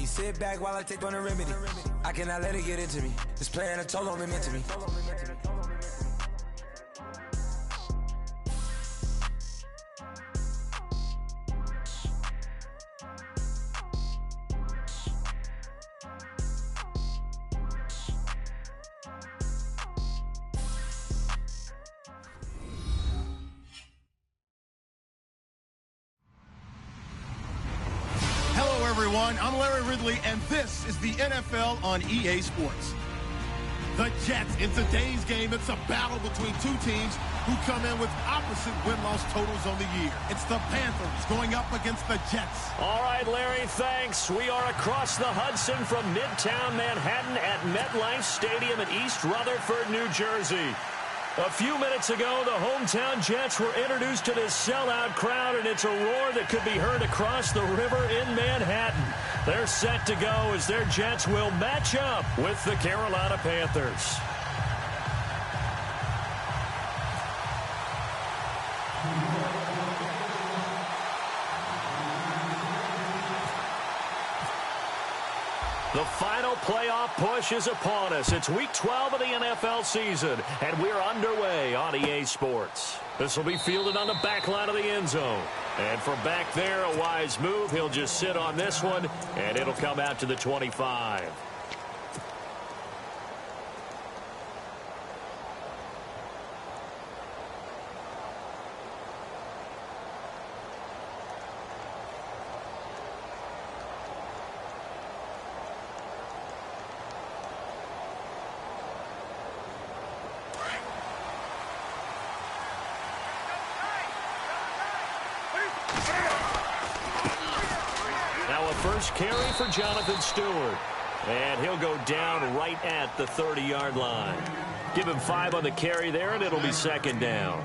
sit back while I take on the remedy. I cannot let it get into me. This playing a toll on me mentally. I'm Larry Ridley, and this is the NFL on EA Sports. The Jets, in today's game, it's a battle between two teams who come in with opposite win-loss totals on the year. It's the Panthers going up against the Jets. All right, Larry, thanks. We are across the Hudson from Midtown Manhattan at MetLife Stadium in East Rutherford, New Jersey. A few minutes ago, the hometown Jets were introduced to this sellout crowd, and it's a roar that could be heard across the river in Manhattan. They're set to go as their Jets will match up with the Carolina Panthers. The final playoff push is upon us. It's Week 12 of the NFL season, and we're underway on EA Sports. This will be fielded on the back line of the end zone. And from back there, a wise move. He'll just sit on this one, and it'll come out to the 25. First carry for Jonathan Stewart. And he'll go down right at the 30-yard line. Give him 5 on the carry there, and it'll be second down.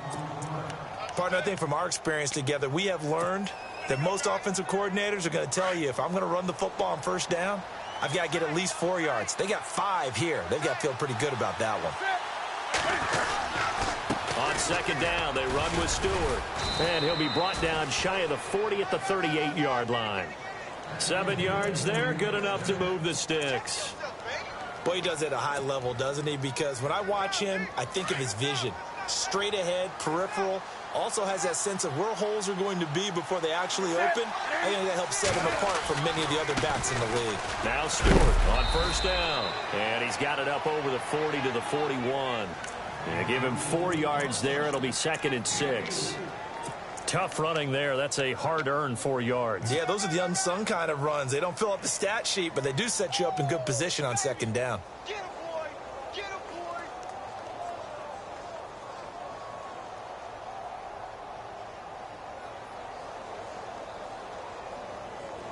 Partner, I think from our experience together, we have learned that most offensive coordinators are going to tell you, if I'm going to run the football on first down, I've got to get at least 4 yards. They got 5 here. They've got to feel pretty good about that one. On second down, they run with Stewart. And he'll be brought down shy of the 40 at the 38-yard line. 7 yards there, good enough to move the sticks. Well, he does it at a high level, doesn't he? Because when I watch him, I think of his vision. Straight ahead, peripheral, also has that sense of where holes are going to be before they actually open. I think that helps set him apart from many of the other backs in the league. Now Stewart on first down. And he's got it up over the 40 to the 41. And give him 4 yards there. It'll be second and 6. Tough running there. That's a hard-earned 4 yards. Yeah, those are the unsung kind of runs. They don't fill up the stat sheet, but they do set you up in good position on second down. Get him, boy! Get him, boy!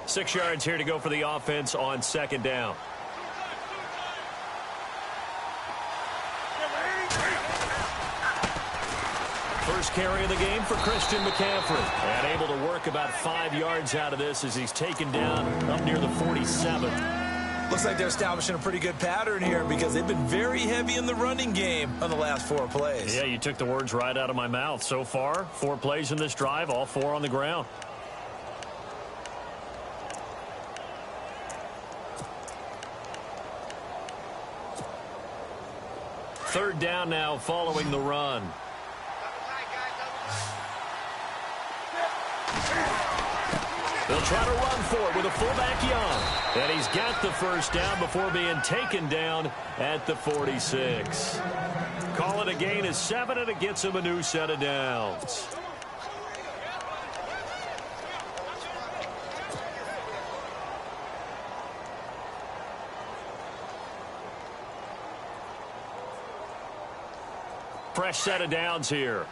Six yards here to go for the offense on second down. First carry of the game for Christian McCaffrey. And able to work about 5 yards out of this as he's taken down up near the 47. Looks like they're establishing a pretty good pattern here because they've been very heavy in the running game on the last 4 plays. Yeah, you took the words right out of my mouth. So far, 4 plays in this drive, all 4 on the ground. Third down now following the run. They'll try to run for it with a fullback Young. And he's got the first down before being taken down at the 46. Call it a gain of 7, and it gets him a new set of downs. Fresh set of downs here.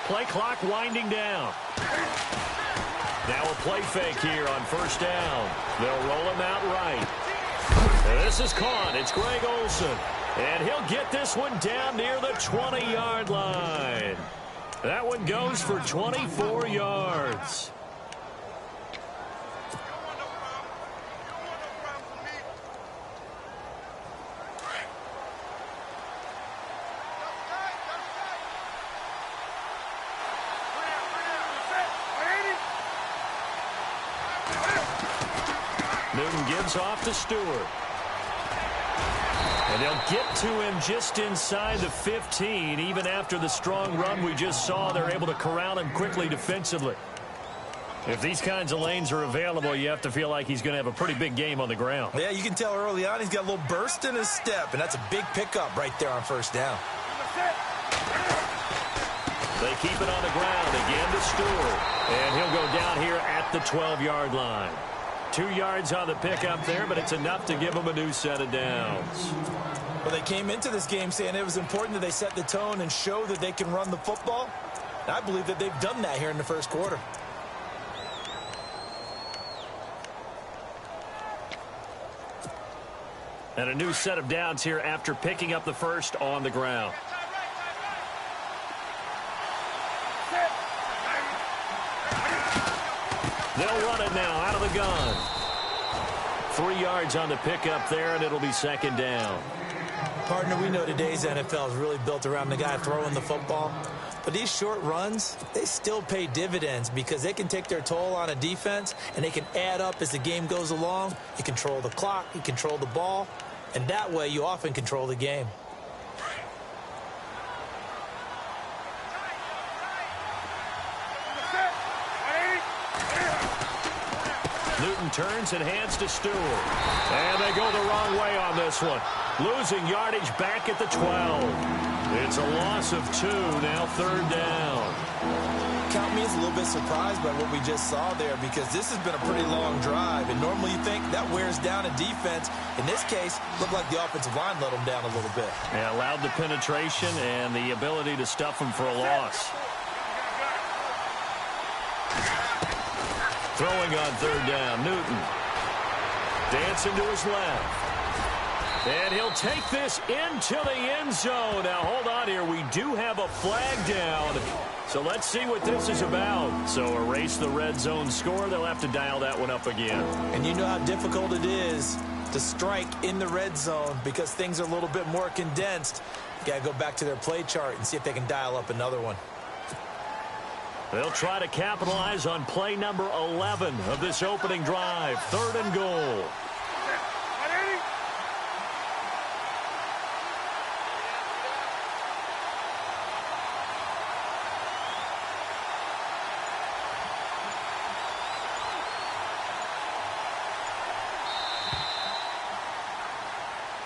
Play clock winding down. Now a play fake here on first down. They'll roll him out right. This is caught. It's Greg Olsen. And he'll get this one down near the 20-yard line. That one goes for 24 yards. Newton gives off to Stewart. And they'll get to him just inside the 15. Even after the strong run we just saw, they're able to corral him quickly defensively. If these kinds of lanes are available, you have to feel like he's going to have a pretty big game on the ground. Yeah, you can tell early on he's got a little burst in his step, and that's a big pickup right there on first down. They keep it on the ground again to Stewart. And he'll go down here at the 12-yard line. 2 yards on the pickup there, but it's enough to give them a new set of downs. Well, they came into this game saying it was important that they set the tone and show that they can run the football. And I believe that they've done that here in the first quarter. And a new set of downs here after picking up the first on the ground. They'll run it now out of the gun. 3 yards on the pickup there, and it'll be second down. Partner, we know today's NFL is really built around the guy throwing the football. But these short runs, they still pay dividends because they can take their toll on a defense, and they can add up as the game goes along. You control the clock, you control the ball, and that way you often control the game. Newton turns and hands to Stewart. And they go the wrong way on this one. Losing yardage back at the 12. It's a loss of 2, now third down. Count me as a little bit surprised by what we just saw there because this has been a pretty long drive. And normally you think that wears down a defense. In this case, looked like the offensive line let them down a little bit. Yeah, allowed the penetration and the ability to stuff them for a loss. Throwing on third down, Newton. Dancing to his left. And he'll take this into the end zone. Now, hold on here. We do have a flag down. So let's see what this is about. So erase the red zone score. They'll have to dial that one up again. And you know how difficult it is to strike in the red zone because things are a little bit more condensed. You got to go back to their play chart and see if they can dial up another one. They'll try to capitalize on play number 11 of this opening drive. 3rd and goal.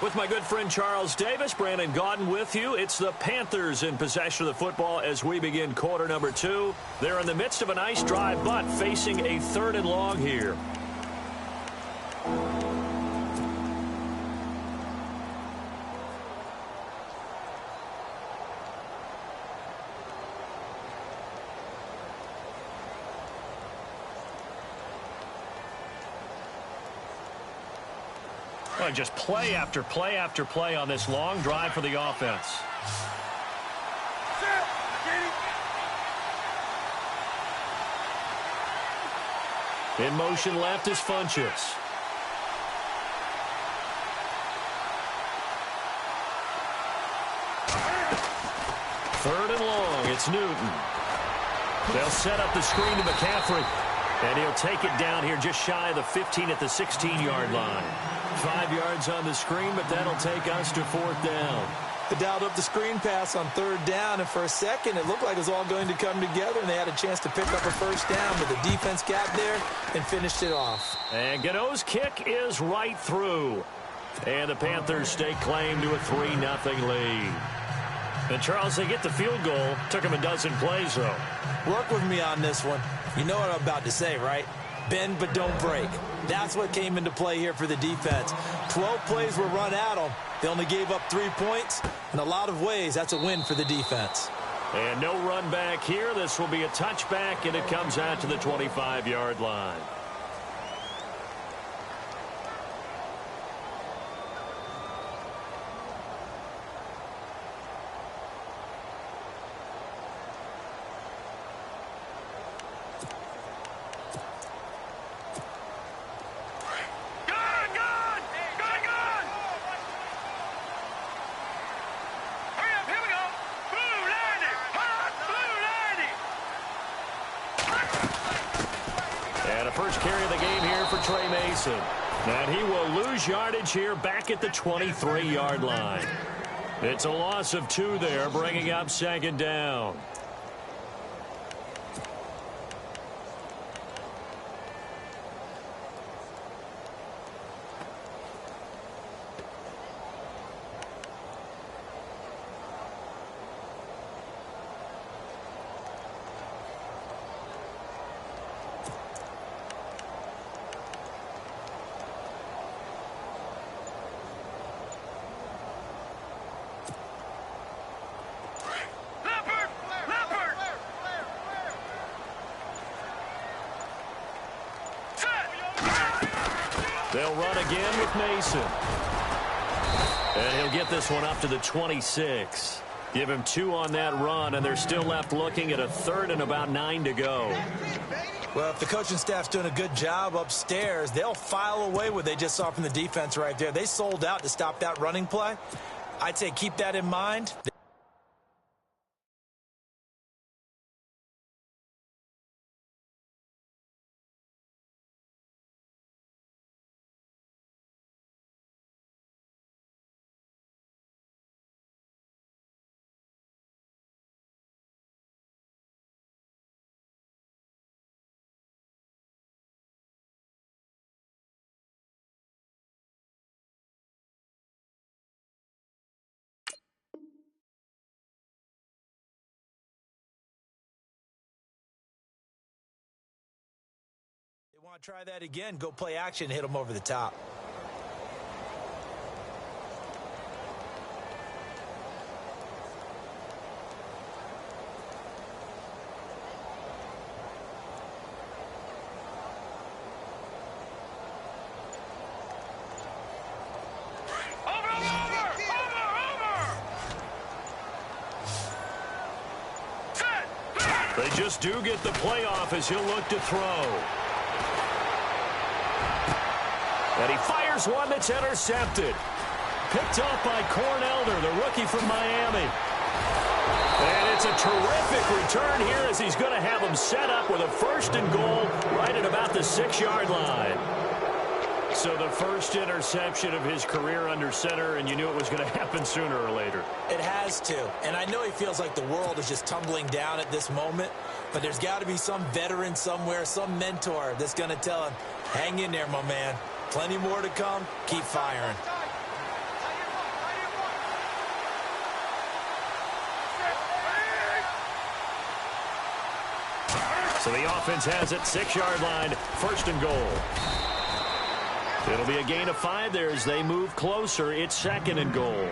With my good friend Charles Davis, Brandon Gaudin with you. It's the Panthers in possession of the football as we begin quarter number 2. They're in the midst of a nice drive, but facing a 3rd and long here. Well, just play after play after play on this long drive for the offense. In motion left is Funchess. Third and long, it's Newton. They'll set up the screen to McCaffrey. And he'll take it down here just shy of the 15 at the 16-yard line. 5 yards on the screen, but that'll take us to 4th down. They dialed up the screen pass on 3rd down, and for a second it looked like it was all going to come together, and they had a chance to pick up a 1st down, but the defense got there and finished it off. And Gano's kick is right through. And the Panthers stake claim to a 3-0 lead. And Charles, they get the field goal. Took them a dozen plays, though. Work with me on this one. You know what I'm about to say, right? Bend but don't break. That's what came into play here for the defense. 12 plays were run at them. They only gave up 3 points. In a lot of ways, that's a win for the defense. And no run back here. This will be a touchback, and it comes out to the 25-yard line. First carry of the game here for Trey Mason. And he will lose yardage here back at the 23-yard line. It's a loss of 2 there, bringing up second down. They'll run again with Mason. And he'll get this one up to the 26. Give him 2 on that run, and they're still left looking at a 3rd and about 9 to go. Well, if the coaching staff's doing a good job upstairs, they'll file away what they just saw from the defense right there. They sold out to stop that running play. I'd say keep that in mind. They want to try that again. Go play action, hit them over the top. They just do get the play off as he'll look to throw. And he fires one that's intercepted. Picked off by Cornelder, the rookie from Miami. And it's a terrific return here as he's going to have him set up with a 1st and goal right at about the 6-yard line. So the first interception of his career under center, and you knew it was going to happen sooner or later. It has to. And I know he feels like the world is just tumbling down at this moment, but there's got to be some veteran somewhere, some mentor that's going to tell him, hang in there, my man. Plenty more to come. Keep firing. So the offense has it, 6-yard line, 1st and goal. It'll be a gain of 5 there as they move closer. It's 2nd and goal.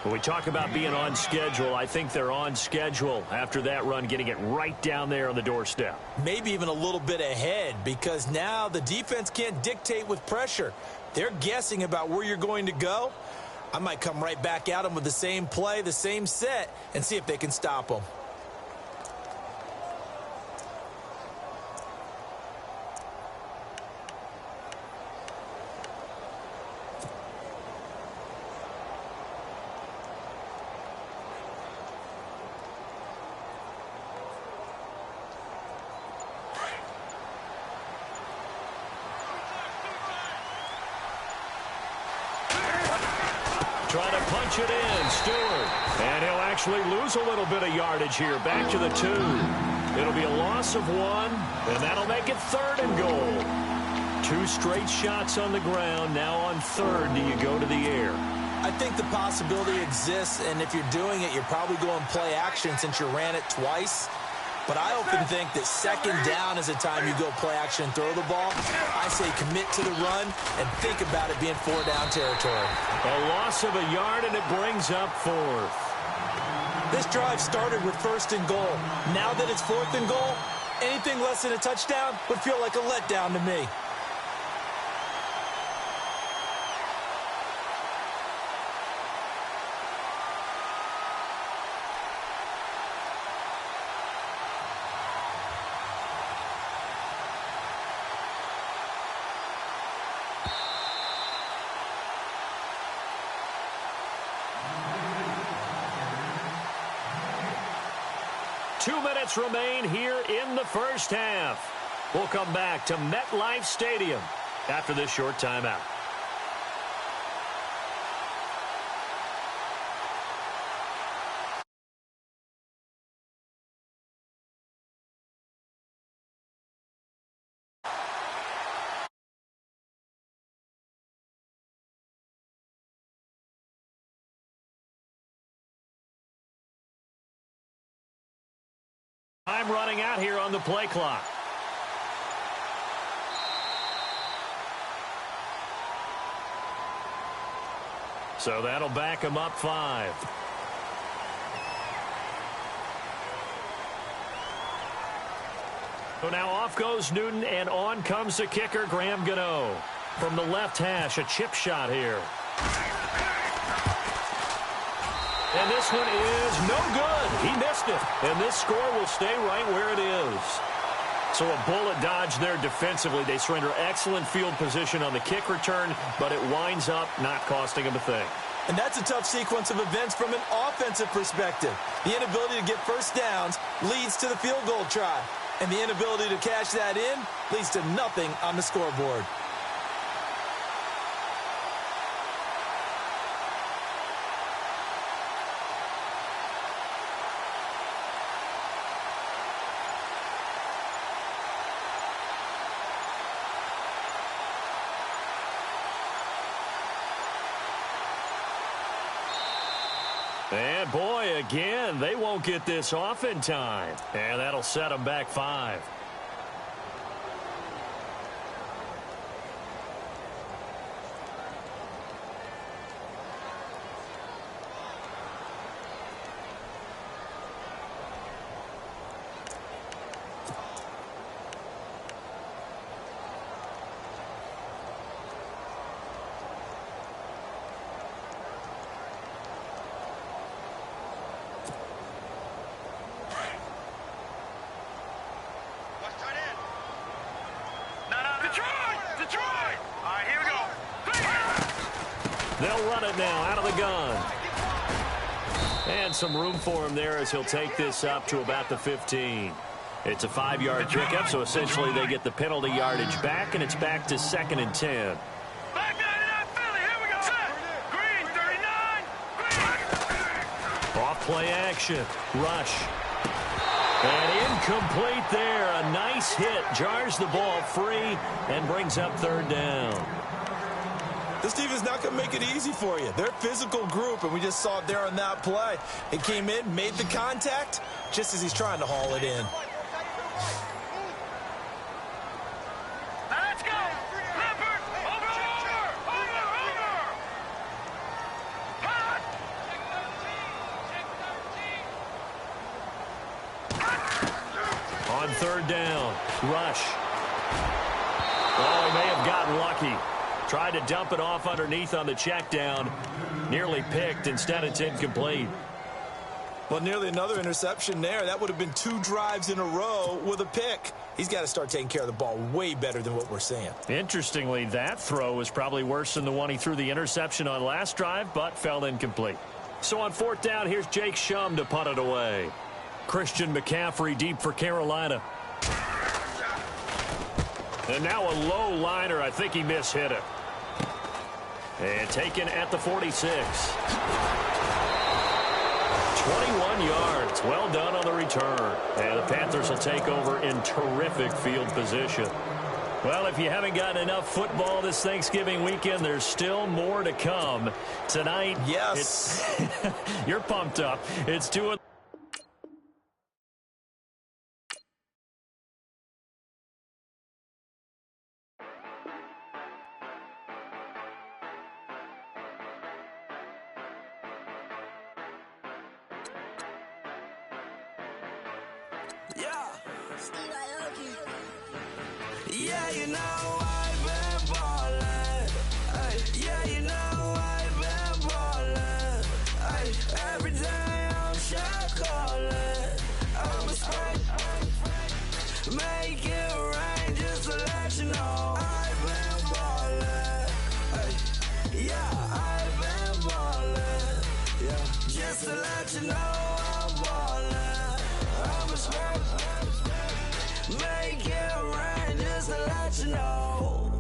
When we talk about being on schedule, I think they're on schedule after that run, getting it right down there on the doorstep. Maybe even a little bit ahead, because now the defense can't dictate with pressure. They're guessing about where you're going to go. I might come right back at them with the same play, the same set, and see if they can stop them. Trying to punch it in, Stewart. And he'll actually lose a little bit of yardage here, back to the 2. It'll be a loss of 1, and that'll make it 3rd and goal. 2 straight shots on the ground. Now on 3rd, do you go to the air? I think the possibility exists, and if you're doing it, you're probably going play action since you ran it twice. But I often think that 2nd down is the time you go play action and throw the ball. I say commit to the run and think about it being 4-down territory. A loss of a yard, and it brings up 4th. This drive started with 1st and goal. Now that it's 4th and goal, anything less than a touchdown would feel like a letdown to me. Remain here in the first half. We'll come back to MetLife Stadium after this short timeout. Time running out here on the play clock. So that'll back him up 5. So now off goes Newton, and on comes the kicker, Graham Gano. From the left hash, a chip shot here. And this one is no good. He missed it. And this score will stay right where it is. So a bullet dodge there defensively. They surrender excellent field position on the kick return, but it winds up not costing them a thing. And that's a tough sequence of events from an offensive perspective. The inability to get first downs leads to the field goal try. And the inability to cash that in leads to nothing on the scoreboard. And boy, again, they won't get this off in time. And that'll set them back 5. They'll run it now out of the gun. And some room for him there as he'll take this up to about the 15. It's a 5-yard pickup, so essentially they get the penalty yardage back, and it's back to 2nd and 10. Back 99 Philly, here we go. Set. Green, 39. Green. Off play action. Rush. And incomplete there. A nice hit. Jars the ball free and brings up 3rd down. This team is not going to make it easy for you. They're a physical group, and we just saw it there on that play. It came in, made the contact, just as he's trying to haul it in. Now let's go. Leopard, over. On 3rd down, Rush. Oh, he may have gotten lucky. Tried to dump it off underneath on the check down. Nearly picked. Instead, it's incomplete. Well, nearly another interception there. That would have been 2 drives in a row with a pick. He's got to start taking care of the ball way better than what we're seeing. Interestingly, that throw was probably worse than the one he threw the interception on last drive, but fell incomplete. So on 4th down, here's Jake Shum to punt it away. Christian McCaffrey deep for Carolina. And now a low liner. I think he mishit it. And taken at the 46. 21 yards. Well done on the return. And the Panthers will take over in terrific field position. Well, if you haven't gotten enough football this Thanksgiving weekend, there's still more to come. Tonight, yes. You're pumped up. It's 2 Yeah, you know I've been ballin'. Yeah, you know I've been ballin'. Every day I'm shot callin'. I'm a spray. Make it rain just to let you know I've been ballin'. Yeah, I've been ballin'. Yeah, just to let you know I'm ballin'. I'm a spray. Make it rain just to let you know.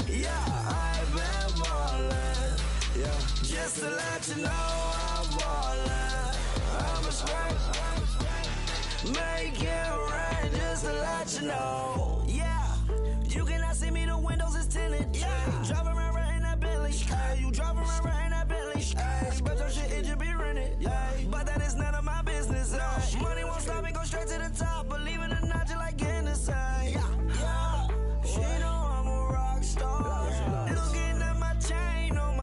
Yeah, I've been ballin'. Yeah, just to let you know I'm ballin'. I'm a straight. Make it rain just to let you know. Yeah, you cannot see me, the windows is tinted. Yeah, driving around right in that Bentley. Hey, you driving around right in that Bentley. Hey, but your shit, it just be rented. Hey, but that is none of my business. Hey, money won't stop me, go straight to the top. Believe it or not, just like in the same. Yeah, she know I'm a rock star. Looking at my chain on my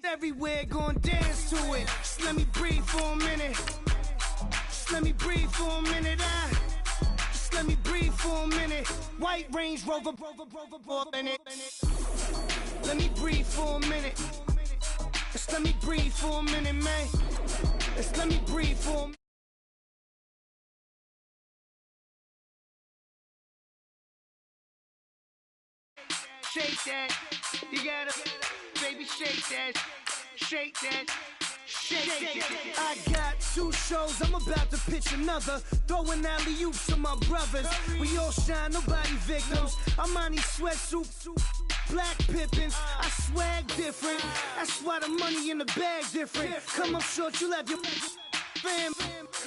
Everywhere gon' dance to it. Just let me breathe for a minute. Just let me breathe for a minute. Just let me breathe for a minute. White Range Rover, in it. Let me breathe for a minute. Just let me breathe for a minute, man. Just let me breathe for a minute. Shake that, you gotta, baby, shake that, shake that, shake that. I got 2 shows, I'm about to pitch another. Throwing alley-oops to my brothers. We all shine, nobody victims. I'm on these sweatsuits, black Pippins. I swag different, that's why the money in the bag different. Come up short, you'll have your fam.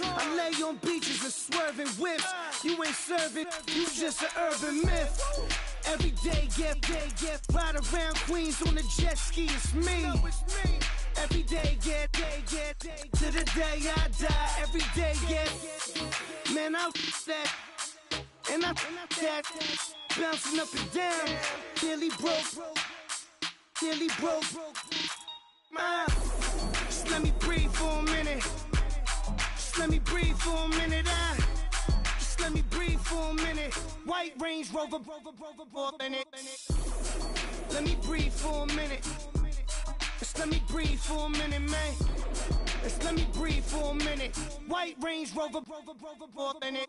I lay on beaches and swerving whips. You ain't serving, you just an urban myth. Every day, get, ride around Queens on the jet ski, it's me. Every day, get, to the day I die. Every day, get, man, I that, and I that, bouncing up and down, nearly broke, just let me breathe for a minute, just let me breathe for a minute, just let me breathe for a minute. White Range Rover, in it. Let me breathe for a minute. Just let me breathe for a minute, man. Just let me breathe for a minute. White Range Rover, in it.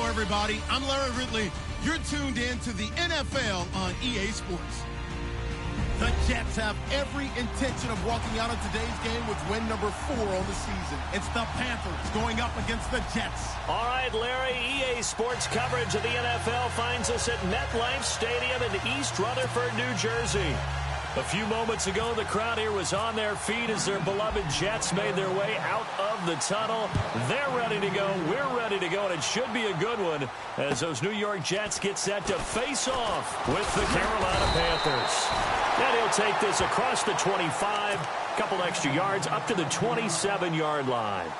Everybody, I'm Larry Ridley. You're tuned in to the NFL on EA Sports. The Jets have every intention of walking out of today's game with win number 4 on the season. It's the Panthers going up against the Jets. All right, Larry, EA Sports coverage of the NFL finds us at MetLife Stadium in East Rutherford, New Jersey. A few moments ago, the crowd here was on their feet as their beloved Jets made their way out of the tunnel. They're ready to go. We're ready to go, and it should be a good one as those New York Jets get set to face off with the Carolina Panthers. And he'll take this across the 25, couple extra yards, up to the 27-yard line.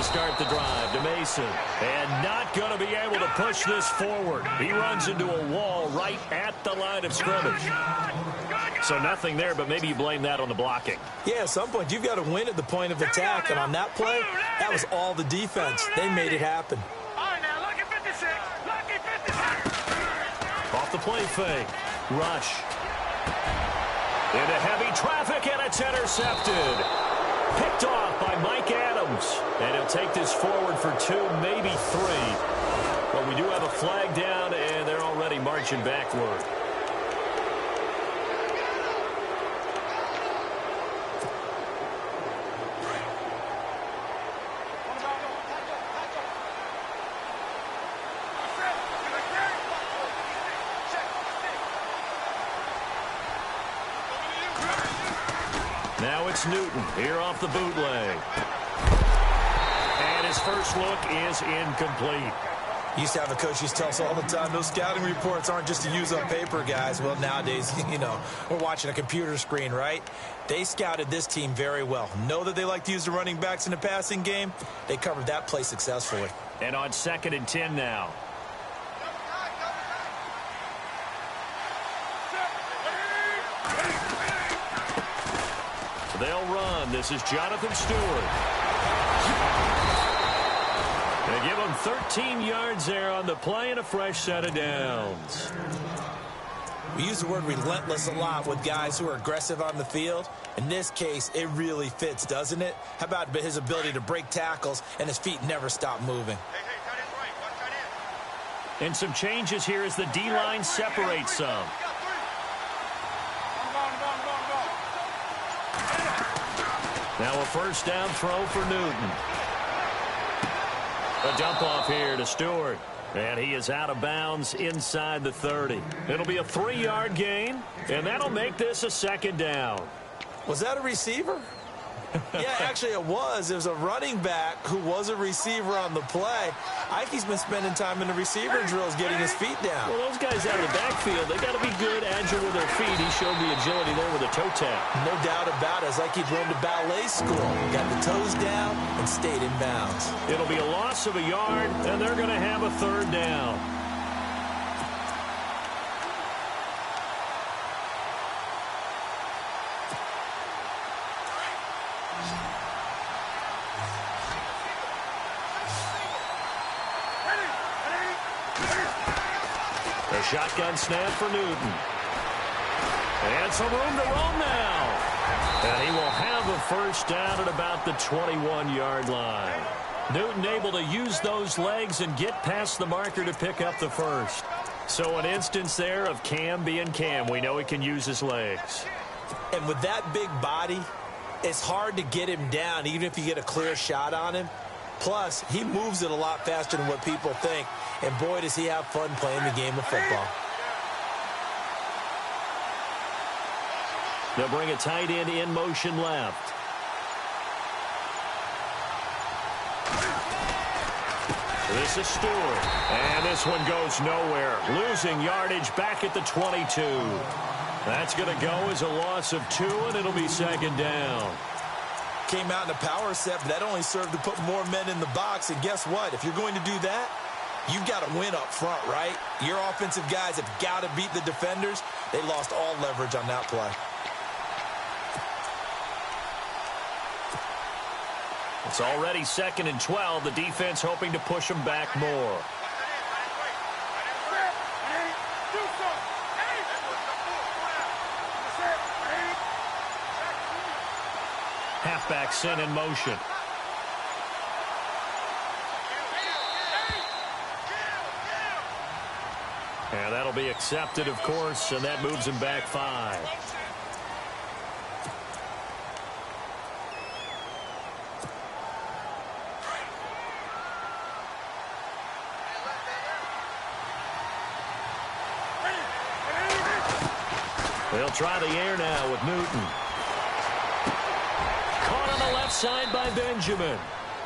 Start the drive to Mason, and not going to be able to push this forward. He runs into a wall right at the line of scrimmage. So nothing there, but maybe you blame that on the blocking. Yeah, at some point you've got to win at the point of attack, and on that play, that was all the defense. They made it happen. All right, now, lucky 56. Lucky 56. Off the play fake. Rush. Into heavy traffic, and it's intercepted. Picked off by Mike Adams. And he'll take this forward for 2, maybe 3. But we do have a flag down, and they're already marching backward. Now it's Newton here off the bootleg. And his first look is incomplete. Used to have a coach used to tell us all the time, those scouting reports aren't just to use on paper, guys. Well, nowadays, you know, we're watching a computer screen, right? They scouted this team very well. Know that they like to use the running backs in the passing game. They covered that play successfully. And on 2nd and 10 now. They'll run. This is Jonathan Stewart. They give him 13 yards there on the play and a fresh set of downs. We use the word relentless a lot with guys who are aggressive on the field. In this case, it really fits, doesn't it? How about his ability to break tackles and his feet never stop moving? And some changes here as the D-line separates some. Now a first down throw for Newton. A dump off here to Stewart. And he is out of bounds inside the 30. It'll be a 3-yard gain, and that'll make this a second down. Was that a receiver? Yeah, actually it was. It was a running back who was a receiver on the play. Ike's been spending time in the receiver drills getting his feet down. Well, those guys out of the backfield, they got to be good, agile with their feet. He showed the agility there with a toe tap. No doubt about it. It's like he'd roamed to ballet school. Got the toes down and stayed in bounds. It'll be a loss of a yard, and they're going to have a 3rd down. A shotgun snap for Newton. And some room to roam now. And he will have a 1st down at about the 21-yard line. Newton able to use those legs and get past the marker to pick up the 1st. So an instance there of Cam being Cam. We know he can use his legs. And with that big body, it's hard to get him down, even if you get a clear shot on him. Plus, he moves it a lot faster than what people think. And boy, does he have fun playing the game of football. They'll bring a tight end in motion left. This is Stewart. And this one goes nowhere. Losing yardage back at the 22. That's going to go as a loss of 2, and it'll be 2nd down. Came out in a power set, but that only served to put more men in the box. And guess what? If you're going to do that, you've got to win up front, right? Your offensive guys have got to beat the defenders. They lost all leverage on that play. It's already 2nd and 12. The defense hoping to push them back more. Halfback sent in motion. And that'll be accepted, of course, and that moves him back 5. They'll try the air now with Newton. Caught on the left side by Benjamin.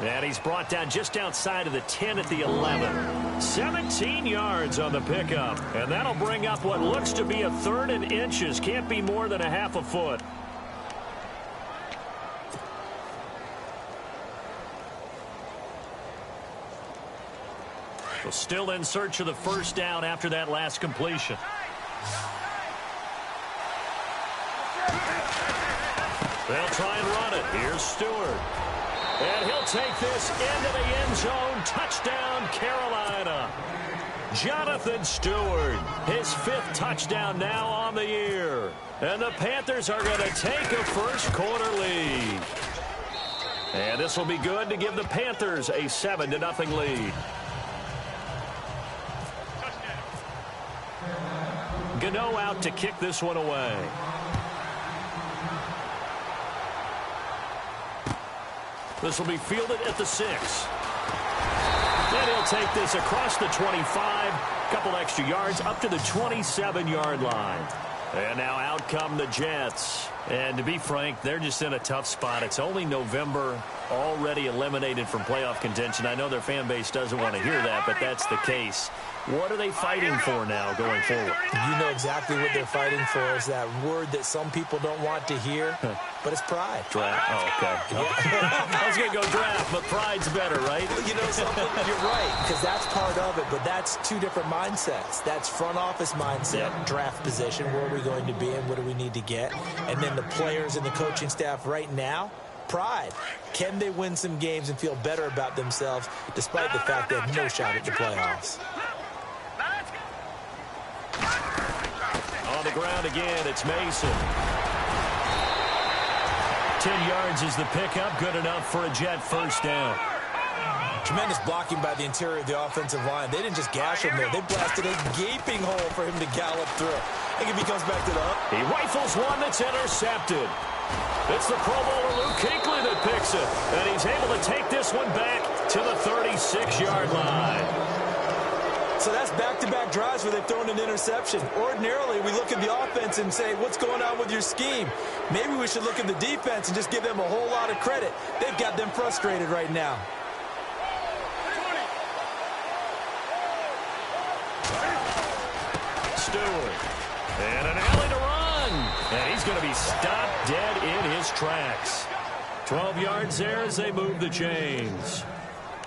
And he's brought down just outside of the 10 at the 11. 17 yards on the pickup. And that'll bring up what looks to be a 3rd and inches. Can't be more than a half a foot. Well, still in search of the 1st down after that last completion. They'll try and run it. Here's Stewart. And he'll take this into the end zone. Touchdown, Carolina. Jonathan Stewart, his 5th touchdown now on the year. And the Panthers are going to take a first-quarter lead. And this will be good to give the Panthers a 7-0 lead. Gano out to kick this one away. This will be fielded at the 6. And he'll take this across the 25. Couple extra yards up to the 27-yard line. And now out come the Jets. And to be frank, they're just in a tough spot. It's only November, already eliminated from playoff contention. I know their fan base doesn't want to hear that, but that's the case. What are they fighting for now going forward? You know exactly what they're fighting for. Is that word that some people don't want to hear, but it's pride. Draft. Oh, okay. Yeah. I was going to go draft, but pride's better, right? You know something? You're right, because that's part of it, but that's 2 different mindsets. That's front office mindset, draft position, where are we going to be and what do we need to get? And then the players and the coaching staff right now, pride. Can they win some games and feel better about themselves despite the fact they have no shot at the playoffs? On the ground again, it's Mason. 10 yards is the pickup, good enough for a Jet 1st down. Tremendous blocking by the interior of the offensive line. They didn't just gash him there. They blasted a gaping hole for him to gallop through. I think if he comes back to the up. He rifles one that's intercepted. It's the Pro Bowler Luke Kuechly that picks it. And he's able to take this one back to the 36 6-yard line. So that's back-to-back drives where they've thrown an interception. Ordinarily, we look at the offense and say, what's going on with your scheme? Maybe we should look at the defense and just give them a whole lot of credit. They've got them frustrated right now. Stewart. And an alley to run. And he's going to be stopped dead in his tracks. 12 yards there as they move the chains.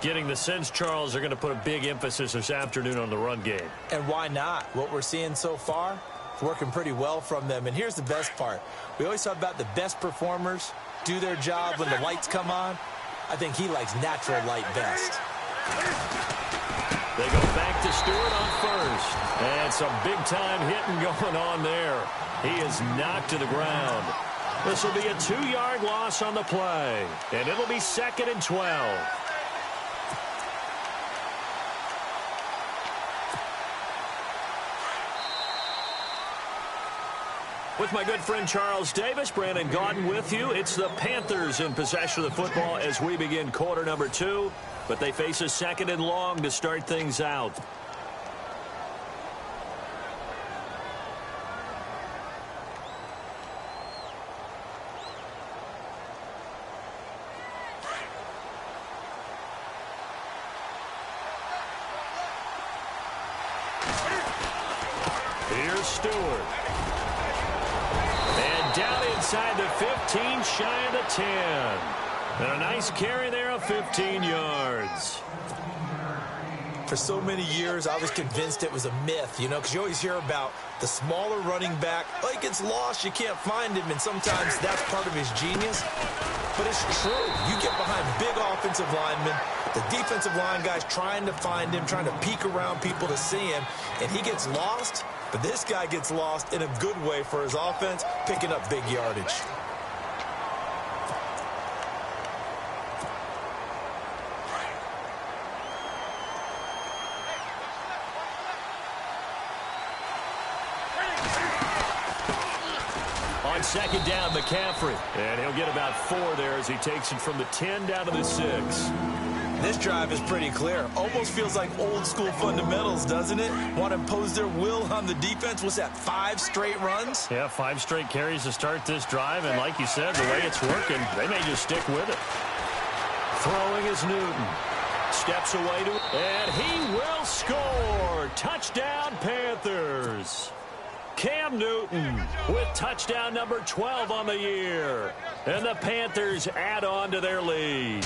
Getting the sense, Charles, are going to put a big emphasis this afternoon on the run game. And why not? What we're seeing so far, it's working pretty well from them. And here's the best part. We always talk about the best performers do their job when the lights come on. I think he likes natural light best. They go back to Stewart on first. And some big-time hitting going on there. He is knocked to the ground. This will be a 2-yard loss on the play. And it'll be 2nd and 12. With my good friend Charles Davis, Brandon Gaudin with you. It's the Panthers in possession of the football as we begin quarter number 2. But they face a 2nd and long to start things out. Here's Stewart. Down inside the 15, shy of the 10. And a nice carry there of 15 yards. For so many years, I was convinced it was a myth, you know, because you always hear about the smaller running back. Oh, he gets lost, you can't find him, and sometimes that's part of his genius. But it's true. You get behind big offensive linemen, the defensive line guys trying to find him, trying to peek around people to see him, and he gets lost. But this guy gets lost in a good way for his offense, picking up big yardage. On 2nd down, McCaffrey. And he'll get about 4 there as he takes it from the 10 down to the 6. This drive is pretty clear. Almost feels like old school fundamentals, doesn't it? Want to impose their will on the defense. What's that, 5 straight runs? Yeah, 5 straight carries to start this drive. And like you said, the way it's working, they may just stick with it. Throwing is Newton. Steps away to it. And he will score. Touchdown, Panthers. Cam Newton with touchdown number 12 on the year. And the Panthers add on to their lead.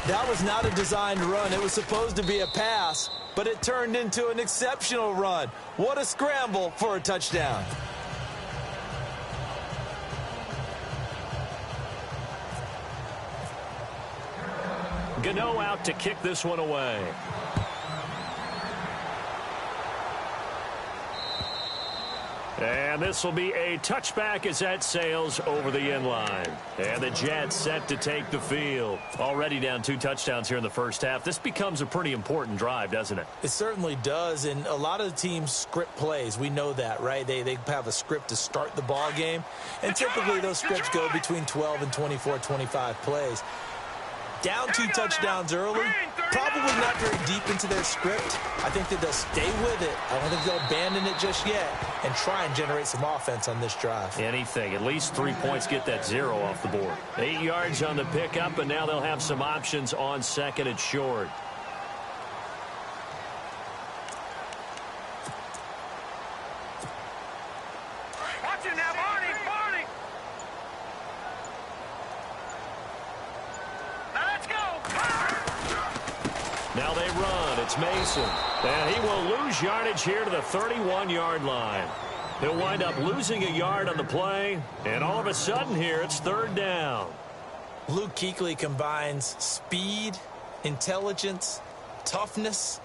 That was not a designed run. It was supposed to be a pass, but it turned into an exceptional run. What a scramble for a touchdown. Gano out to kick this one away. And this will be a touchback as that sails over the end line. And the Jets set to take the field. Already down 2 touchdowns here in the first half. This becomes a pretty important drive, doesn't it? It certainly does. And a lot of the teams script plays. We know that, right? They have a script to start the ball game. And typically those scripts go between 12 and 24, 25 plays. Down 2 touchdowns early, probably not very deep into their script. I think that they'll stay with it. I don't think they'll abandon it just yet and try and generate some offense on this drive. Anything. At least 3 points, get that 0 off the board. 8 yards on the pickup, and now they'll have some options on 2nd and short. Watch it now, Barney. Now let's go. Now they run. It's Mason. And he will lose yardage here to the 31-yard line. He'll wind up losing a yard on the play. And all of a sudden here, it's 3rd down. Luke Kuechly combines speed, intelligence, toughness,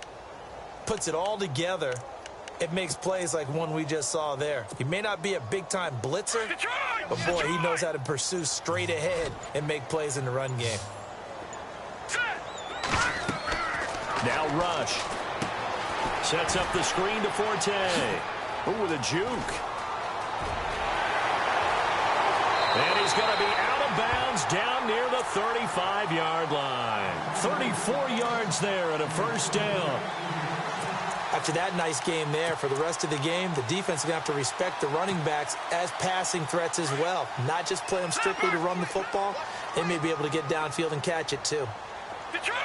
puts it all together. It makes plays like one we just saw there. He may not be a big-time blitzer, but boy, he knows how to pursue straight ahead and make plays in the run game. Now Rush. Sets up the screen to Forte. Ooh, with a juke. And he's going to be out of bounds down near the 35-yard line. 34 yards there and a first down. After that nice game there, for the rest of the game, the defense is going to have to respect the running backs as passing threats as well. Not just play them strictly to run the football. They may be able to get downfield and catch it, too. Detroit! Over!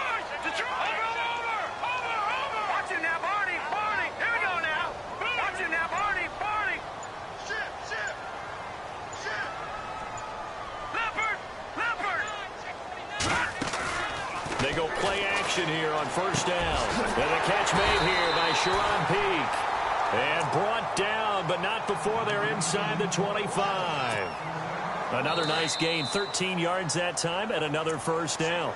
Watch it now, Barney! Here we go now! Watch it now, Barney! Ship! Leopard! They go play action here on first down. And the catch made here by Sharon Peak. And brought down, but not before they're inside the 25. Another nice gain, 13 yards that time, and another first down.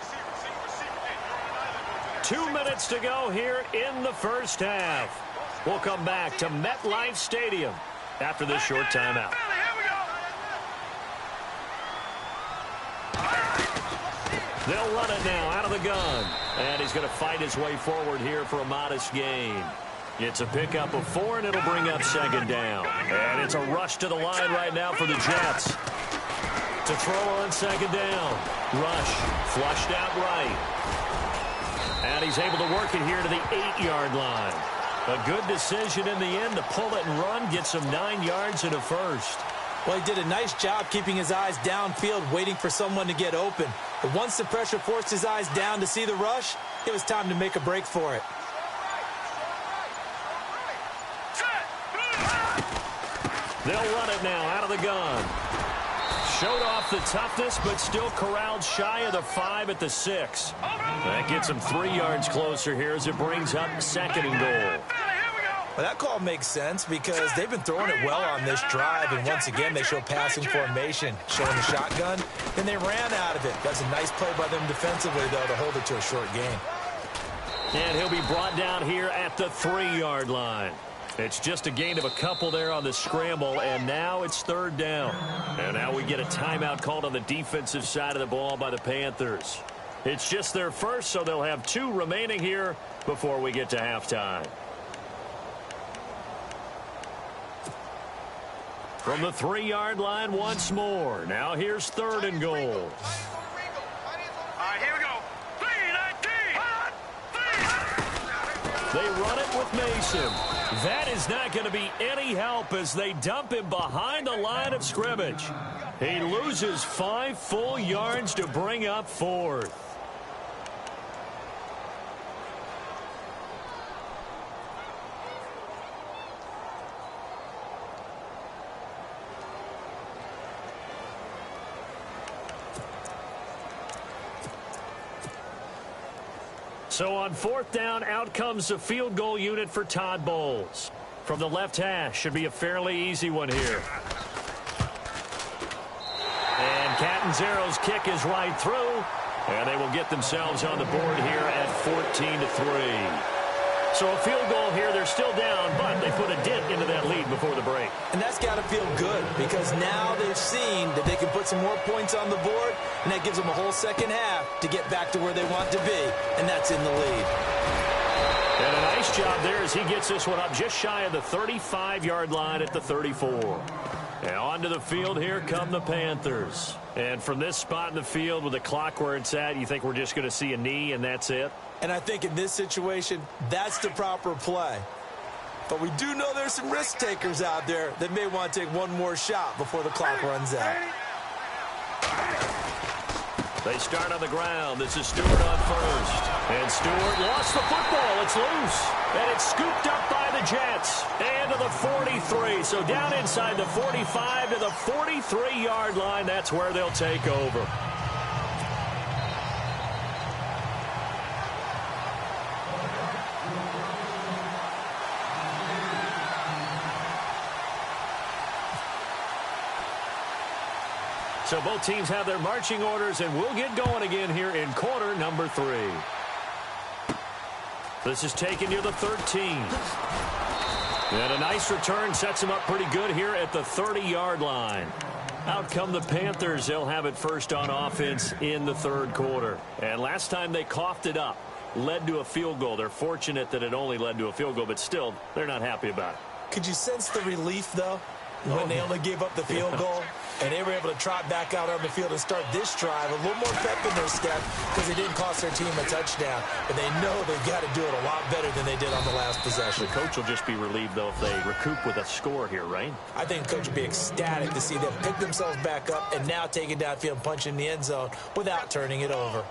2 minutes to go here in the first half. We'll come back to MetLife Stadium after this short timeout. They'll run it now out of the gun. And he's going to fight his way forward here for a modest gain. It's a pickup of 4, and it'll bring up second down. And it's a rush to the line right now for the Jets. To throw on second down. Rush flushed out right. And he's able to work it here to the 8-yard line. A good decision in the end to pull it and run, get some 9 yards and a first. Well, he did a nice job keeping his eyes downfield, waiting for someone to get open. But once the pressure forced his eyes down to see the rush, it was time to make a break for it. They'll run it now out of the gun. Showed off the toughness, but still corralled shy of the 5 at the 6. That gets him 3 yards closer here as it brings up second and goal. Well, that call makes sense because they've been throwing it well on this drive, and once again they show passing formation, showing the shotgun, and they ran out of it. That's a nice play by them defensively, though, to hold it to a short gain. And he'll be brought down here at the 3-yard line. It's just a gain of a couple there on the scramble, and now it's third down. And now we get a timeout called on the defensive side of the ball by the Panthers. It's just their first, so they'll have 2 remaining here before we get to halftime. From the 3-yard line once more. Now here's third and goal. All right, here we go. 3-19. They run it with Mason. That is not going to be any help as they dump him behind the line of scrimmage. He loses 5 full yards to bring up fourth. So on fourth down, out comes the field goal unit for Todd Bowles. From the left hash, should be a fairly easy one here. And Catanzaro's kick is right through. And they will get themselves on the board here at 14-3. So a field goal here, they're still down, but they put a dent into that lead before the break. And that's got to feel good because now they've seen that they can put some more points on the board, and that gives them a whole second half to get back to where they want to be, and that's in the lead. And a nice job there as he gets this one up just shy of the 35-yard line at the 34. And onto the field here come the Panthers. And from this spot in the field with the clock where it's at, you think we're just going to see a knee and that's it? And I think in this situation, that's the proper play. But we do know there's some risk takers out there that may want to take one more shot before the clock runs out. They start on the ground. This is Stewart on first. And Stewart lost the football. It's loose. And it's scooped up by the Jets. And to the 43. So down inside the 45 to the 43-yard line. That's where they'll take over. So both teams have their marching orders, and we'll get going again here in quarter number 3. This is taken near the 13. And a nice return sets them up pretty good here at the 30-yard line. Out come the Panthers. They'll have it first on offense in the third quarter. And last time they coughed it up, led to a field goal. They're fortunate that it only led to a field goal, but still, they're not happy about it. Could you sense the relief, though, when they only gave up the field goal? And they were able to trot back out on the field and start this drive. A little more pep in their step because they didn't cost their team a touchdown. But they know they've got to do it a lot better than they did on the last possession. The coach will just be relieved, though, if they recoup with a score here, right? I think the coach will be ecstatic to see them pick themselves back up and now take it downfield and punch in the end zone without turning it over.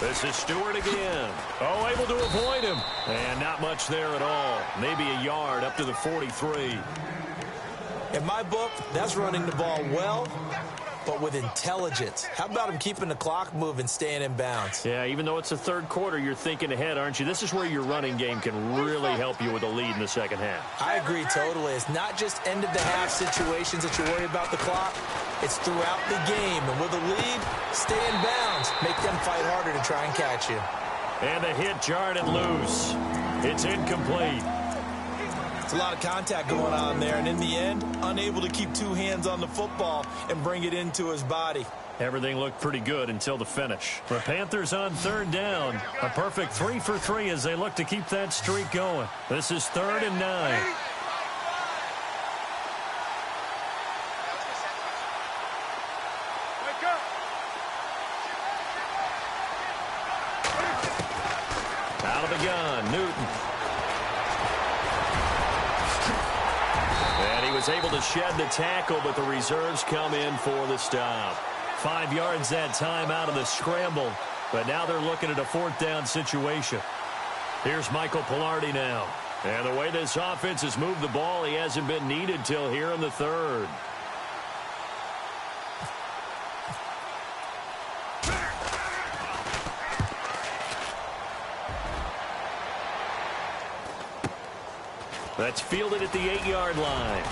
This is Stewart again. Oh, able to avoid him. And not much there at all. Maybe a yard up to the 43. In my book, that's running the ball well, but with intelligence. How about him keeping the clock moving, staying in bounds? Yeah, even though it's the third quarter, you're thinking ahead, aren't you? This is where your running game can really help you with a lead in the second half. I agree totally. It's not just end-of-the-half situations that you worry about the clock. It's throughout the game. And with a lead, stay in bounds. Make them fight harder to try and catch you. And the hit jarred it loose. It's incomplete. It's a lot of contact going on there, and in the end, unable to keep two hands on the football and bring it into his body. Everything looked pretty good until the finish. The Panthers on third down. A perfect 3 for 3 as they look to keep that streak going. This is 3rd and 9. Out of the gun, Newton. And he was able to shed the tackle, but the reserves come in for the stop. 5 yards that time out of the scramble, but now they're looking at a 4th down situation. Here's Michael Pilardi now. And the way this offense has moved the ball, he hasn't been needed till here in the 3rd. That's fielded at the 8-yard line.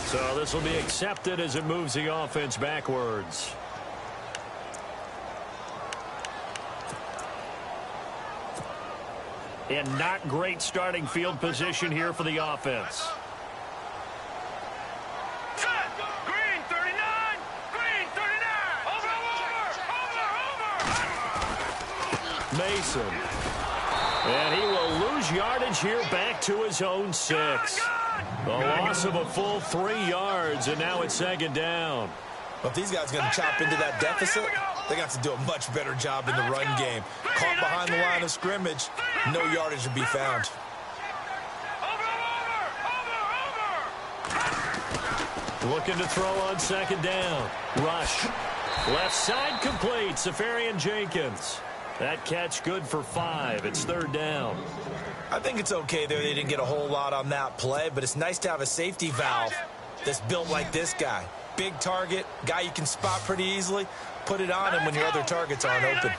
So this will be accepted as it moves the offense backwards. And not great starting field position here for the offense. Green 39! Green 39! Over! Mason. And he will lose yardage here back to his own 6. A loss of a full 3 yards, and now it's 2nd down. Well, if these guys are going to chop into that deficit, they got to do a much better job in the run game. Caught behind the line of scrimmage, no yardage to be found. Looking to throw on 2nd down. Rush. Left side complete. Safarian Jenkins. That catch good for 5. It's 3rd down. I think it's okay there. They didn't get a whole lot on that play, but it's nice to have a safety valve that's built like this guy. Big target, guy you can spot pretty easily. Put it on him when your other targets aren't open.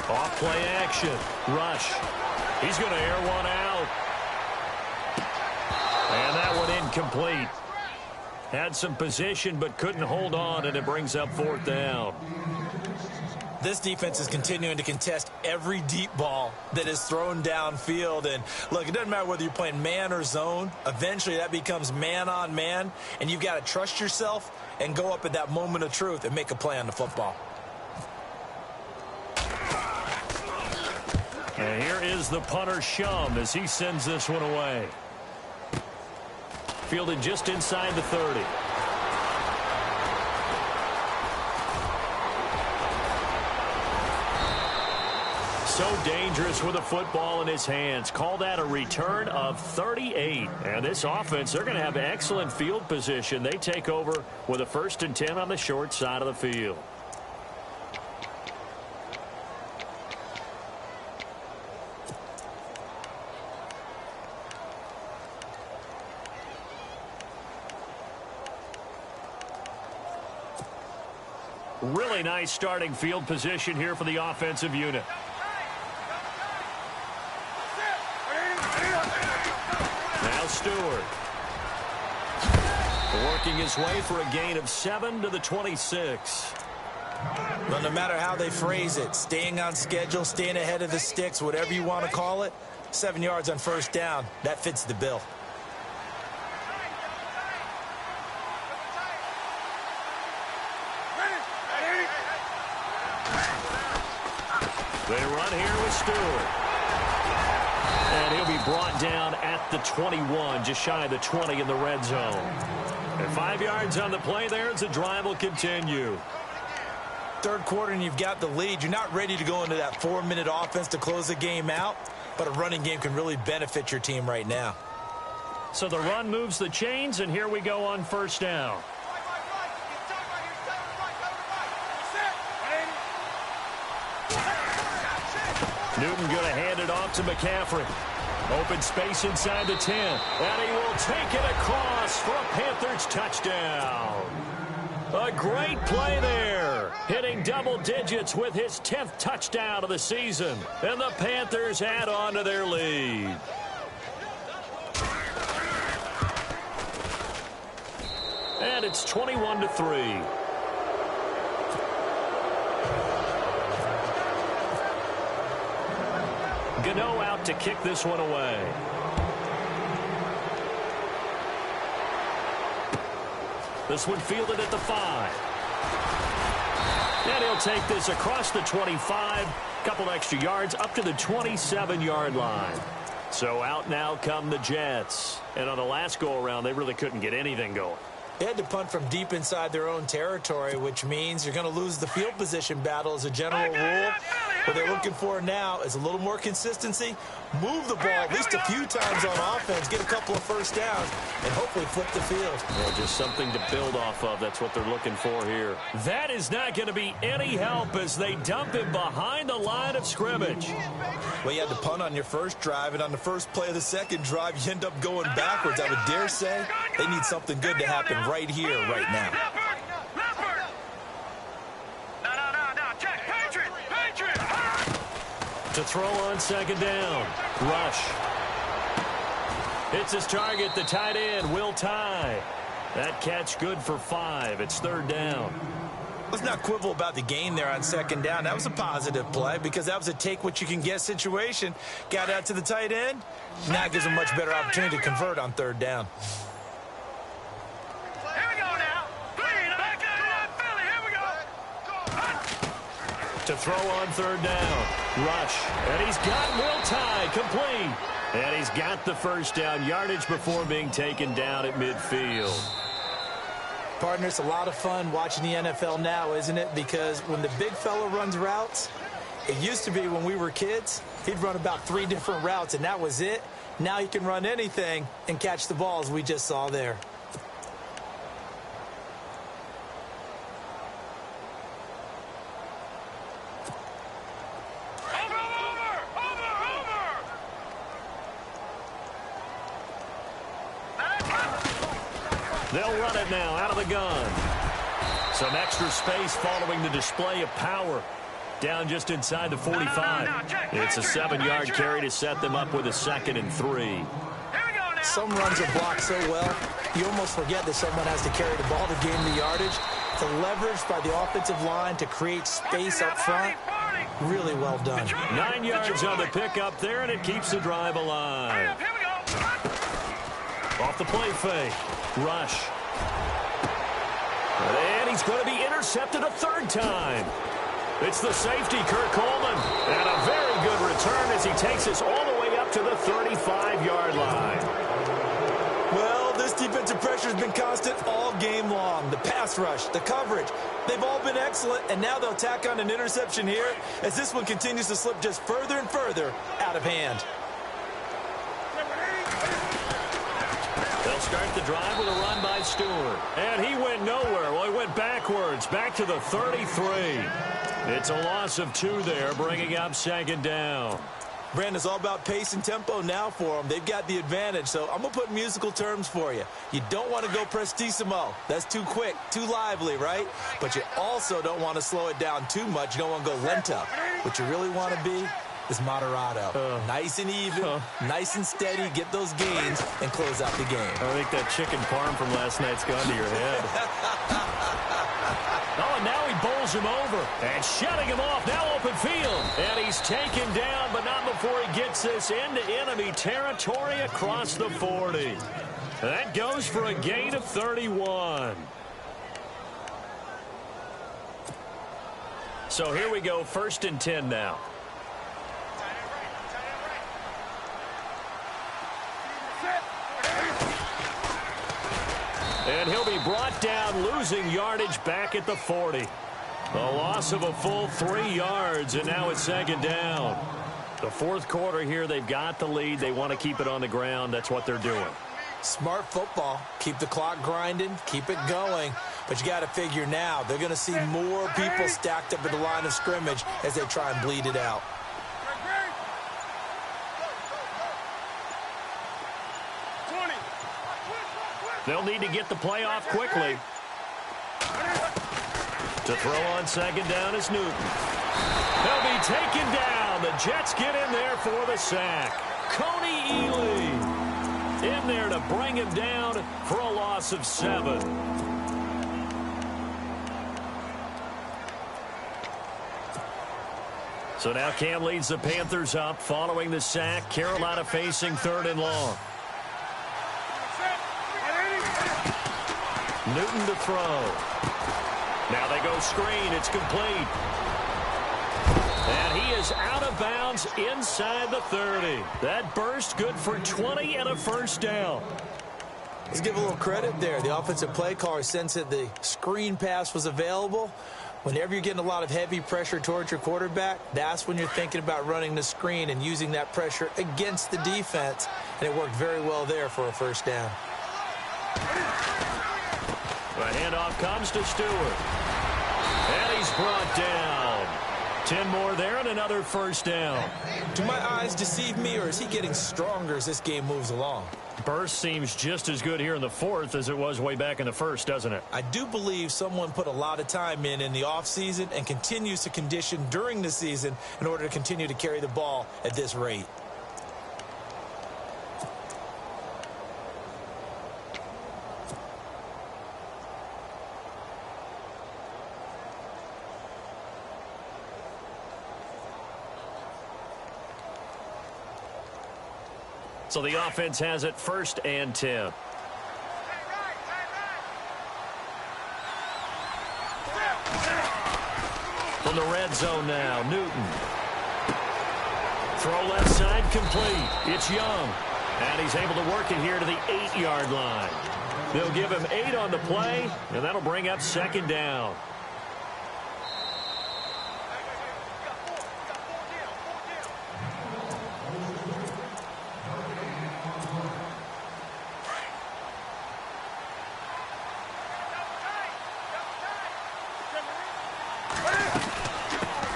Off play action. Rush. He's going to air one out. And that one incomplete. Had some position but couldn't hold on, and it brings up 4th down. This defense is continuing to contest every deep ball that is thrown downfield. And, look, it doesn't matter whether you're playing man or zone. Eventually that becomes man on man, and you've got to trust yourself and go up at that moment of truth and make a play on the football. And here is the punter, Shum, as he sends this one away. Fielded just inside the 30. So dangerous with a football in his hands. Call that a return of 38. And this offense, they're going to have excellent field position. They take over with a 1st and 10 on the short side of the field. Really nice starting field position here for the offensive unit. Now Stewart. Working his way for a gain of 7 to the 26. Well, no matter how they phrase it, staying on schedule, staying ahead of the sticks, whatever you want to call it, 7 yards on first down, that fits the bill. They run here with Stewart. And he'll be brought down at the 21, just shy of the 20 in the red zone. And 5 yards on the play there as the drive will continue. Third quarter and you've got the lead. You're not ready to go into that 4-minute offense to close the game out, but a running game can really benefit your team right now. So the run moves the chains, and here we go on first down. Newton going to hand it off to McCaffrey. Open space inside the 10. And he will take it across for a Panthers touchdown. A great play there. Hitting double digits with his 10th touchdown of the season. And the Panthers add on to their lead. And it's 21-3. Gano out to kick this one away. This one fielded at the 5. And he'll take this across the 25. Couple extra yards up to the 27-yard line. So out now come the Jets. And on the last go-around, they really couldn't get anything going. They had to punt from deep inside their own territory, which means you're going to lose the field position battle as a general rule. What they're looking for now is a little more consistency, move the ball at least a few times on offense, get a couple of first downs, and hopefully flip the field. Well, just something to build off of. That's what they're looking for here. That is not going to be any help as they dump him behind the line of scrimmage. Well, you had to punt on your first drive, and on the first play of the second drive, you end up going backwards. I would dare say they need something good to happen right here, right now. To throw on second down. Rush. Hits his target, the tight end, Will Tye. That catch good for 5. It's third down. Let's not quibble about the gain there on second down. That was a positive play because that was a take-what-you-can-get situation. Got out to the tight end. Now it gives a much better opportunity to convert on third down. Here we go now. Back up, Philly. Here we go. To throw on third down. Rush. And he's got Will Tye complete. And he's got the first down yardage before being taken down at midfield. Partner, it's a lot of fun watching the NFL now, isn't it? Because when the big fella runs routes, it used to be when we were kids, he'd run about 3 different routes, and that was it. Now he can run anything and catch the balls we just saw there. They'll run it now out of the gun. Some extra space following the display of power. Down just inside the 45. It's a 7-yard carry to set them up with a 2nd and 3. Some runs are blocked so well, you almost forget that someone has to carry the ball to gain the yardage. The leverage by the offensive line to create space up front, really well done. 9 yards on the pickup there, and it keeps the drive alive. Off the play fake. Rush. And he's going to be intercepted a 3rd time. It's the safety, Kurt Coleman. And a very good return as he takes us all the way up to the 35-yard line. Well, this defensive pressure has been constant all game long. The pass rush, the coverage, they've all been excellent, and now they'll tack on an interception here as this one continues to slip just further and further out of hand. They'll start the drive with a run by Stewart. And he went nowhere. Well, he went backwards, back to the 33. It's a loss of 2 there, bringing up 2nd down. Brandon, it's all about pace and tempo now for them. They've got the advantage, so I'm going to put musical terms for you. You don't want to go prestissimo. That's too quick, too lively, right? But you also don't want to slow it down too much. You don't want to go lento. What you really want to be is moderato. Nice and even, nice and steady, get those gains, and close out the game. I think that chicken parm from last night's gone to your head. Oh, and now he bowls throws him over and shutting him off. Now open field. And he's taken down, but not before he gets this into enemy territory across the 40. That goes for a gain of 31. So here we go, 1st and 10 now. And he'll be brought down, losing yardage back at the 40. A loss of a full 3 yards, and now it's 2nd down. The 4th quarter here, they've got the lead. They want to keep it on the ground. That's what they're doing. Smart football. Keep the clock grinding. Keep it going. But you got to figure now they're going to see more people stacked up at the line of scrimmage as they try and bleed it out. They'll need to get the play off quickly. To throw on 2nd down is Newton. They'll be taken down. The Jets get in there for the sack. Coney Ely in there to bring him down for a loss of 7. So now Cam leads the Panthers up following the sack. Carolina facing 3rd and long. Newton to throw. Now they go screen. It's complete. And he is out of bounds inside the 30. That burst good for 20 and a 1st down. Let's give a little credit there. The offensive play caller sensed that the screen pass was available. Whenever you're getting a lot of heavy pressure towards your quarterback, that's when you're thinking about running the screen and using that pressure against the defense. And it worked very well there for a 1st down. The handoff comes to Stewart. And he's brought down. 10 more there and another 1st down. Do my eyes deceive me, or is he getting stronger as this game moves along? Burst seems just as good here in the 4th as it was way back in the 1st, doesn't it? I do believe someone put a lot of time in the offseason and continues to condition during the season in order to continue to carry the ball at this rate. So the offense has it 1st and 10. From the red zone now, Newton. Throw left side complete. It's Young. And he's able to work it here to the 8-yard line. They'll give him 8 on the play, and that'll bring up 2nd down.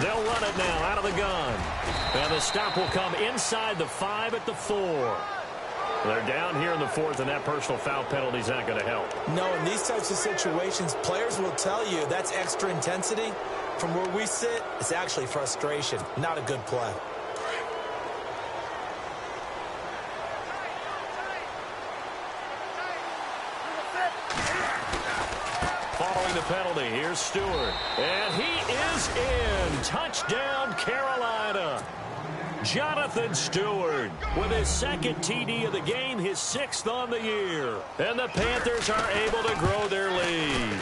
They'll run it now out of the gun. And the stop will come inside the 5 at the 4. They're down here in the 4th, and that personal foul penalty is not going to help. No, in these types of situations, players will tell you that's extra intensity. From where we sit, it's actually frustration, not a good play. Following the penalty, here's Stewart. And he is in. Touchdown, Carolina. Jonathan Stewart with his 2nd TD of the game, his 6th on the year. And the Panthers are able to grow their lead.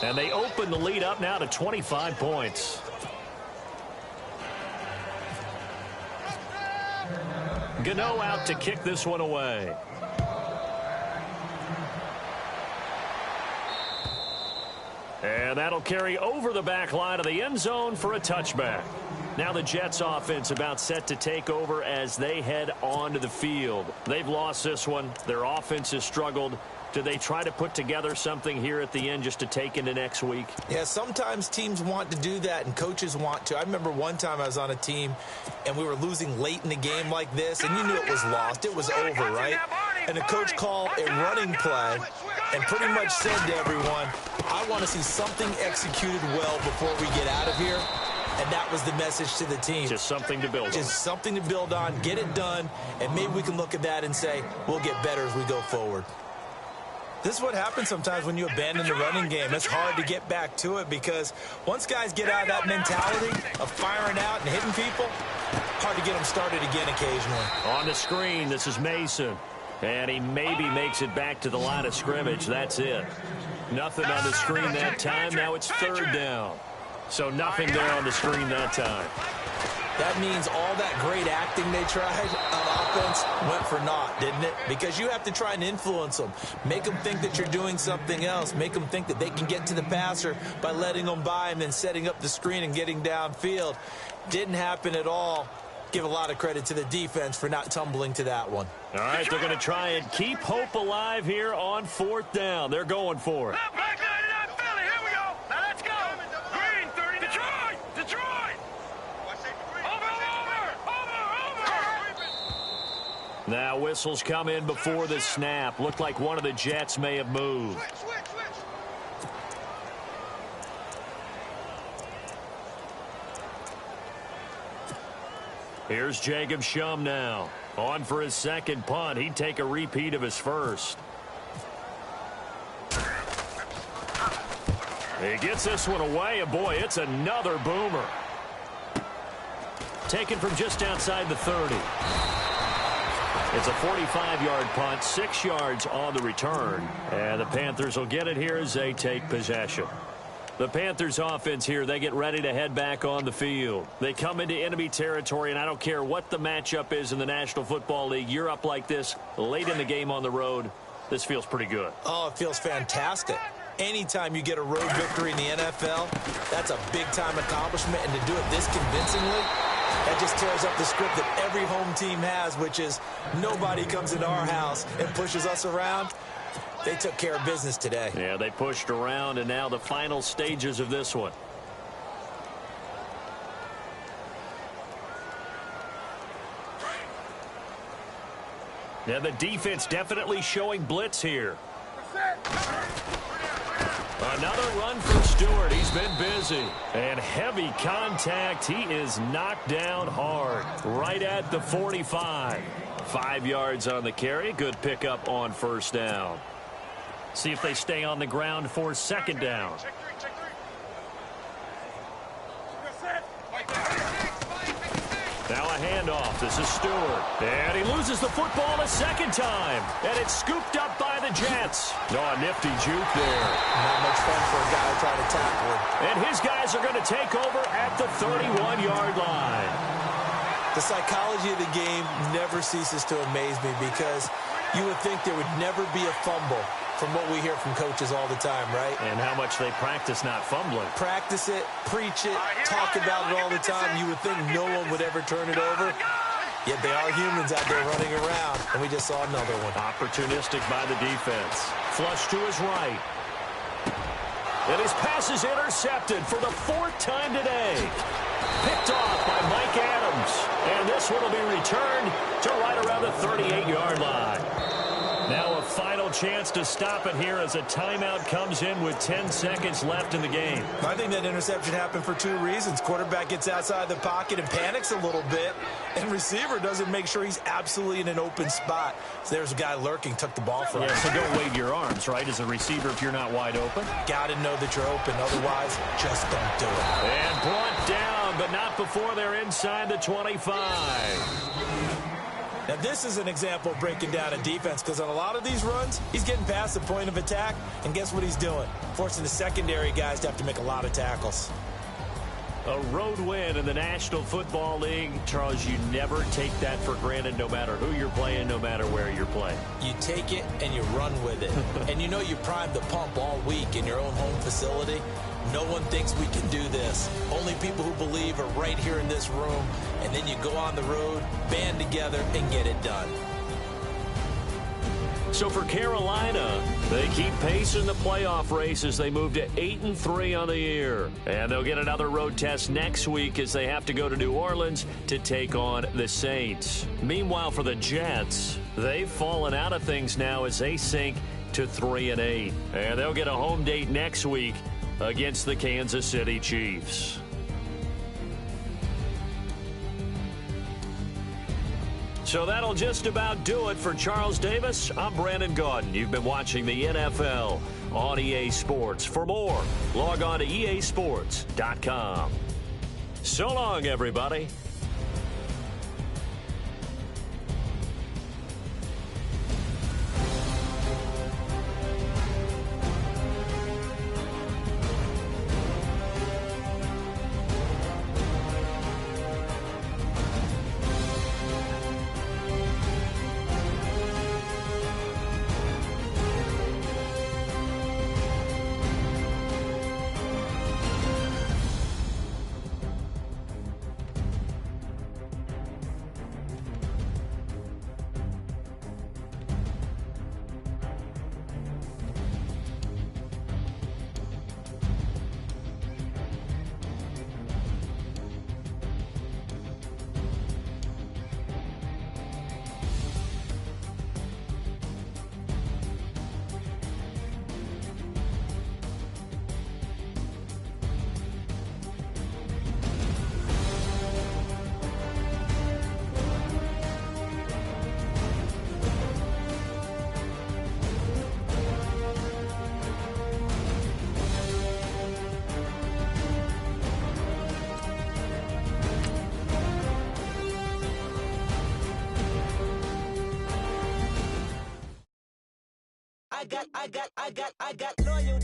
And they open the lead up now to 25 points. Gano out to kick this one away. And that'll carry over the back line of the end zone for a touchback. Now the Jets offense about set to take over as they head onto the field. They've lost this one. Their offense has struggled. Do they try to put together something here at the end just to take into next week? Yeah, sometimes teams want to do that and coaches want to. I remember one time I was on a team and we were losing late in the game like this, and you knew it was lost. It was over, right? And the coach called a running play and pretty much said to everyone, I want to see something executed well before we get out of here. And that was the message to the team. Just something to build on. Just something to build on, get it done, and maybe we can look at that and say, we'll get better as we go forward. This is what happens sometimes when you abandon the running game. It's hard to get back to it because once guys get out of that mentality of firing out and hitting people, hard to get them started again occasionally. On the screen, this is Mason. And he maybe makes it back to the line of scrimmage. That's it. Nothing on the screen that time. Now it's third down. So nothing there on the screen that time. That means all that great acting they tried on offense went for naught, didn't it? Because you have to try and influence them. Make them think that you're doing something else. Make them think that they can get to the passer by letting them by and then setting up the screen and getting downfield. Didn't happen at all. Give a lot of credit to the defense for not tumbling to that one. All right, they're going to try and keep hope alive here on fourth down. They're going for it. Now whistles come in before the snap. Looked like one of the Jets may have moved. Here's Jacob Shum now. On for his second punt. He'd take a repeat of his first. He gets this one away, and boy, it's another boomer. Taken from just outside the 30. It's a 45-yard punt, 6 yards on the return. And the Panthers will get it here as they take possession. The Panthers offense here, they get ready to head back on the field. They come into enemy territory, and I don't care what the matchup is in the National Football League. You're up like this late in the game on the road. This feels pretty good. Oh, it feels fantastic. Anytime you get a road victory in the NFL, that's a big-time accomplishment. And to do it this convincingly, that just tears up the script that every home team has, which is nobody comes into our house and pushes us around. They took care of business today. Yeah, they pushed around, and now the final stages of this one. Now the defense definitely showing blitz here. Another run from Stewart. He's been busy. And heavy contact. He is knocked down hard. Right at the 45. 5 yards on the carry. Good pickup on first down. See if they stay on the ground for second down. Now a handoff. This is Stewart. And he loses the football a second time. And it's scooped up by the Jets. Oh, a nifty juke there. Not much fun for a guy trying to tackle him. And his guys are going to take over at the 31-yard line. The psychology of the game never ceases to amaze me because you would think there would never be a fumble from what we hear from coaches all the time, right? And how much they practice not fumbling. Practice it, preach it, talk about it all the time. You would think no one would ever turn it over. Yet they are humans out there running around, and we just saw another one. Opportunistic by the defense. Flush to his right. And his pass is intercepted for the 4th time today. Picked off by Mike Adams. And this one will be returned to right around the 38-yard line. Now a final chance to stop it here as a timeout comes in with 10 seconds left in the game. I think that interception happened for 2 reasons. Quarterback gets outside the pocket and panics a little bit, and receiver doesn't make sure he's absolutely in an open spot. So there's a guy lurking, took the ball from him. Yeah, so don't wave your arms, right, as a receiver if you're not wide open. Got to know that you're open, otherwise just don't do it. And brought down, but not before they're inside the 25. Now, this is an example of breaking down a defense because on a lot of these runs, he's getting past the point of attack, and guess what he's doing? Forcing the secondary guys to have to make a lot of tackles. A road win in the National Football League. Charles, you never take that for granted no matter who you're playing, no matter where you're playing. You take it and you run with it. And you know you primed the pump all week in your own home facility. No one thinks we can do this. Only people who believe are right here in this room. And then you go on the road, band together, and get it done. So for Carolina, they keep pace in the playoff race as they move to 8-3 on the year. And they'll get another road test next week as they have to go to New Orleans to take on the Saints. Meanwhile, for the Jets, they've fallen out of things now as they sink to 3-8. And they'll get a home date next week against the Kansas City Chiefs. So that'll just about do it for Charles Davis. I'm Brandon Gaudin. You've been watching the NFL on EA Sports. For more, log on to easports.com. So long, everybody. I got loyal.